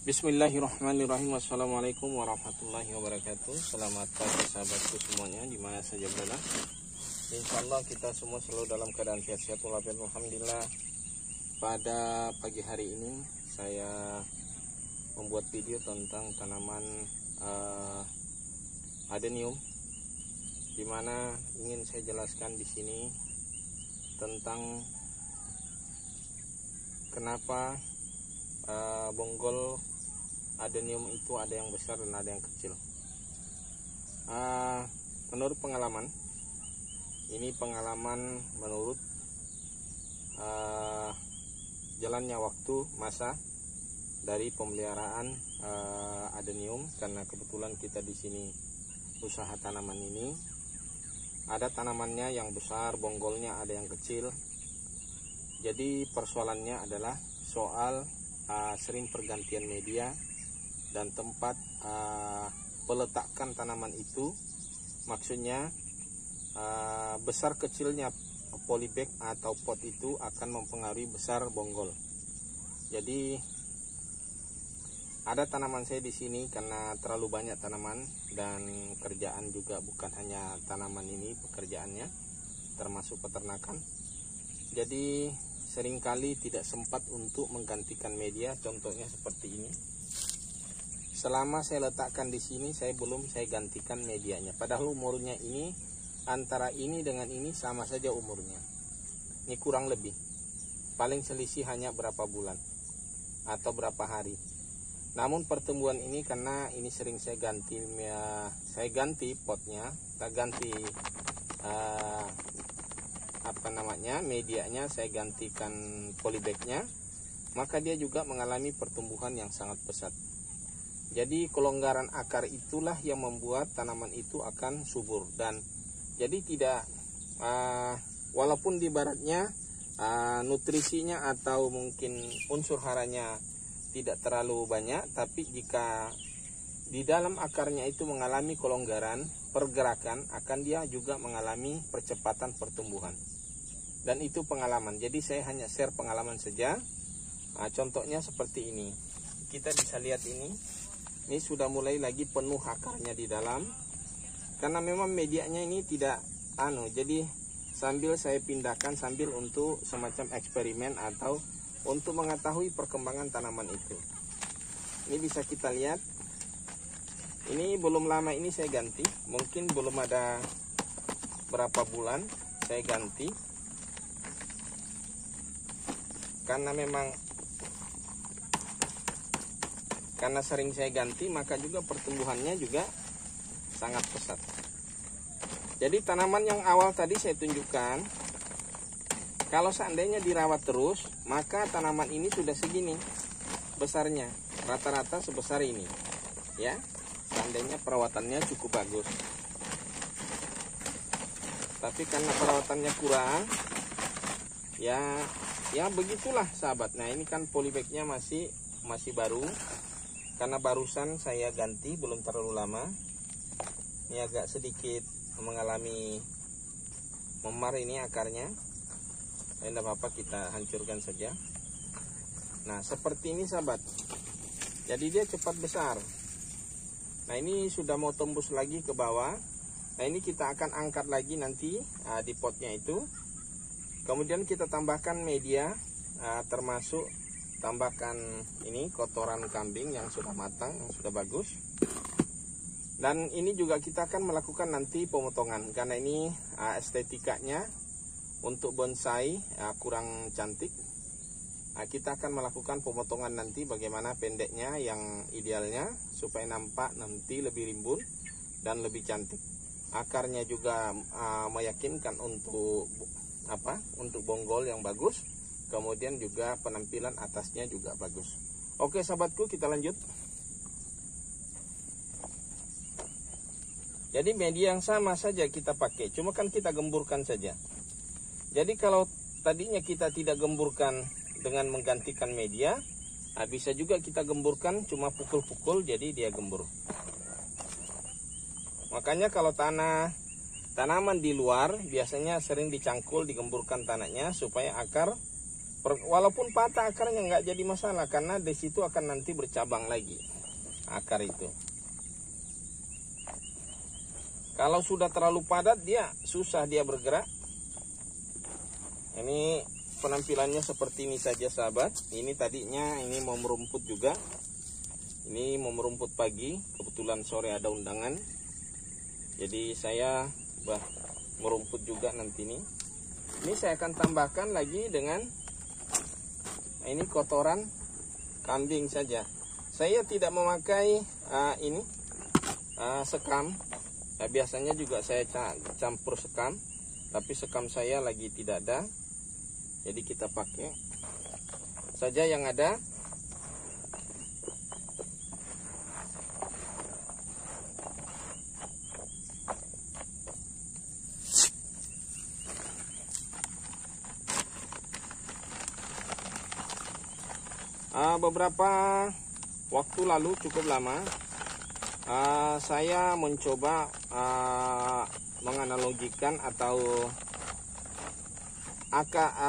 Bismillahirrahmanirrahim. Wassalamualaikum warahmatullahi wabarakatuh. Selamat pagi sahabatku semuanya dimana saja berada. Insyaallah kita semua selalu dalam keadaan sehat-sehat walafiat. Alhamdulillah. Pada pagi hari ini saya membuat video tentang tanaman adenium, dimana ingin saya jelaskan di sini tentang kenapa bonggol adenium itu ada yang besar dan ada yang kecil. Menurut pengalaman, ini pengalaman menurut jalannya waktu masa dari pemeliharaan adenium, karena kebetulan kita di sini usaha tanaman ini. Ada tanamannya yang besar, bonggolnya ada yang kecil. Jadi persoalannya adalah soal sering pergantian media dan tempat peletakan tanaman itu. Maksudnya besar kecilnya polybag atau pot itu akan mempengaruhi besar bonggol. Jadi ada tanaman saya di sini karena terlalu banyak tanaman dan kerjaan juga, bukan hanya tanaman ini pekerjaannya, termasuk peternakan. Jadi seringkali tidak sempat untuk menggantikan media. Contohnya seperti ini. Selama saya letakkan di sini saya gantikan medianya. Padahal umurnya ini antara ini dengan ini sama saja umurnya. Ini kurang lebih. Paling selisih hanya berapa bulan atau berapa hari. Namun pertumbuhan ini karena ini sering saya ganti potnya, saya ganti medianya, saya gantikan polybagnya, maka dia juga mengalami pertumbuhan yang sangat pesat. Jadi kelonggaran akar itulah yang membuat tanaman itu akan subur, dan jadi tidak walaupun di baratnya nutrisinya atau mungkin unsur haranya tidak terlalu banyak, tapi jika di dalam akarnya itu mengalami kelonggaran pergerakan, akan dia juga mengalami percepatan pertumbuhan. Dan itu pengalaman. Jadi saya hanya share pengalaman saja. Contohnya seperti ini. Kita bisa lihat ini sudah mulai lagi penuh akarnya di dalam. Karena memang medianya ini tidak jadi sambil saya pindahkan sambil untuk semacam eksperimen atau untuk mengetahui perkembangan tanaman itu. Ini bisa kita lihat. Ini belum lama ini saya ganti, mungkin belum ada berapa bulan saya ganti. Karena sering saya ganti, maka juga pertumbuhannya juga sangat pesat. Jadi tanaman yang awal tadi saya tunjukkan, kalau seandainya dirawat terus, maka tanaman ini sudah segini besarnya, rata-rata sebesar ini, ya. Seandainya perawatannya cukup bagus. Tapi karena perawatannya kurang, ya begitulah sahabat. Nah ini kan polybagnya masih baru, karena barusan saya ganti, belum terlalu lama. Ini agak sedikit mengalami memar ini akarnya. Tidak apa-apa, kita hancurkan saja. Nah seperti ini sahabat. Jadi dia cepat besar. Nah ini sudah mau tembus lagi ke bawah. Nah ini kita akan angkat lagi nanti di potnya itu. Kemudian kita tambahkan media, termasuk tambahkan ini kotoran kambing yang sudah matang, yang sudah bagus. Dan ini juga kita akan melakukan nanti pemotongan, karena ini estetikanya untuk bonsai kurang cantik. Kita akan melakukan pemotongan nanti bagaimana pendeknya yang idealnya, supaya nampak nanti lebih rimbun dan lebih cantik. Akarnya juga meyakinkan untuk bonggol yang bagus. Kemudian juga penampilan atasnya juga bagus. Oke sahabatku, kita lanjut. Jadi media yang sama saja kita pakai, cuma kan kita gemburkan saja. Jadi kalau tadinya kita tidak gemburkan dengan menggantikan media, bisa juga kita gemburkan cuma pukul-pukul, jadi dia gembur. Makanya kalau tanaman di luar biasanya sering dicangkul, digemburkan tanahnya supaya akar Walaupun patah akarnya nggak jadi masalah, karena di situ akan nanti bercabang lagi akar itu. Kalau sudah terlalu padat dia susah dia bergerak. Ini penampilannya seperti ini saja sahabat. Ini tadinya ini mau merumput juga. Ini mau merumput pagi, kebetulan sore ada undangan. Jadi saya merumput juga nanti ini. Ini saya akan tambahkan lagi dengan ini kotoran kambing saja. Saya tidak memakai sekam. Ya, biasanya juga saya campur sekam, tapi sekam saya lagi tidak ada. Jadi kita pakai saja yang ada. Beberapa waktu lalu, cukup lama, saya mencoba menganalogikan atau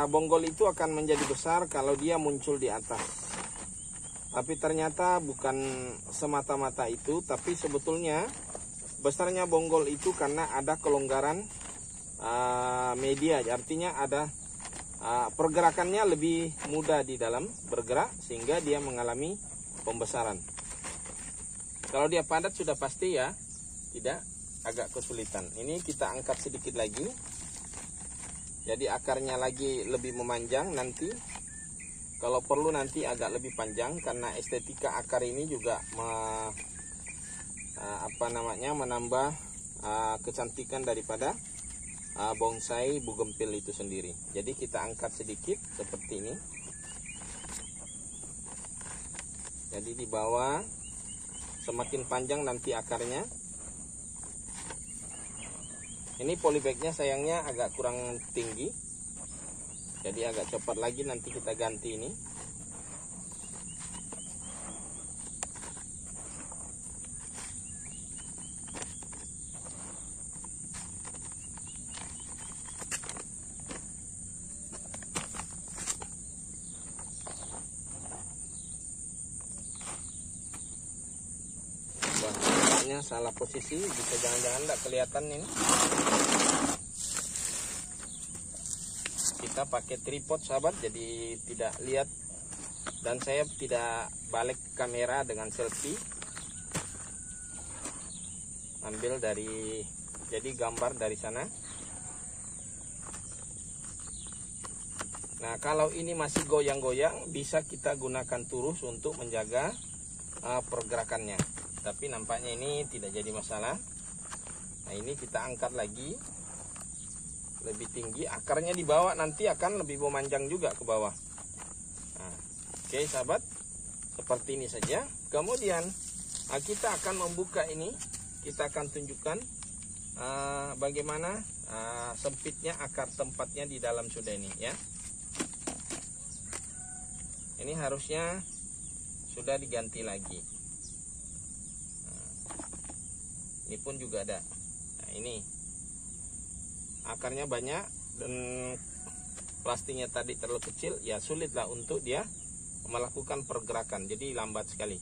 bonggol itu akan menjadi besar kalau dia muncul di atas. Tapi ternyata bukan semata-mata itu, tapi sebetulnya besarnya bonggol itu karena ada kelonggaran media, artinya ada pergerakannya lebih mudah di dalam bergerak sehingga dia mengalami pembesaran. Kalau dia padat sudah pasti ya tidak, agak kesulitan. Ini kita angkat sedikit lagi. Jadi akarnya lagi lebih memanjang nanti. Kalau perlu nanti agak lebih panjang karena estetika akar ini juga menambah kecantikan daripada bonsai bugempil itu sendiri. Jadi kita angkat sedikit seperti ini. Jadi di bawah semakin panjang nanti akarnya. Ini polybagnya sayangnya agak kurang tinggi, jadi agak cepat lagi nanti kita ganti ini. Salah posisi, bisa jangan-jangan tidak kelihatan ini. Kita pakai tripod sahabat, jadi tidak lihat, dan saya tidak balik kamera dengan selfie. Ambil dari, jadi gambar dari sana. Nah, kalau ini masih goyang-goyang, bisa kita gunakan turus untuk menjaga pergerakannya. Tapi nampaknya ini tidak jadi masalah. Nah, ini kita angkat lagi lebih tinggi, akarnya di bawah nanti akan lebih memanjang juga ke bawah. Nah, oke sahabat, seperti ini saja. Kemudian kita akan membuka ini, kita akan tunjukkan bagaimana sempitnya akar tempatnya di dalam sudah ini ya. Ini harusnya sudah diganti lagi. Ini pun juga ada. Nah, ini akarnya banyak dan plastiknya tadi terlalu kecil, ya sulitlah untuk dia melakukan pergerakan, jadi lambat sekali.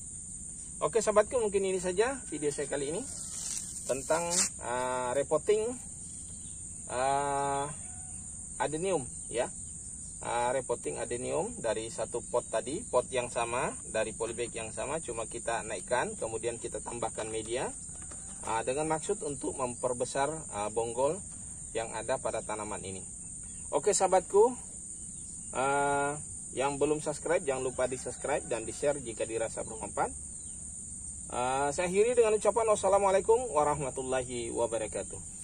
Oke sahabatku, mungkin ini saja video saya kali ini tentang repotting adenium ya. Repotting adenium dari satu pot tadi, pot yang sama, dari polybag yang sama, cuma kita naikkan, kemudian kita tambahkan media dengan maksud untuk memperbesar bonggol yang ada pada tanaman ini. Oke sahabatku, yang belum subscribe jangan lupa di subscribe dan di share jika dirasa bermanfaat. Saya akhiri dengan ucapan wassalamualaikum warahmatullahi wabarakatuh.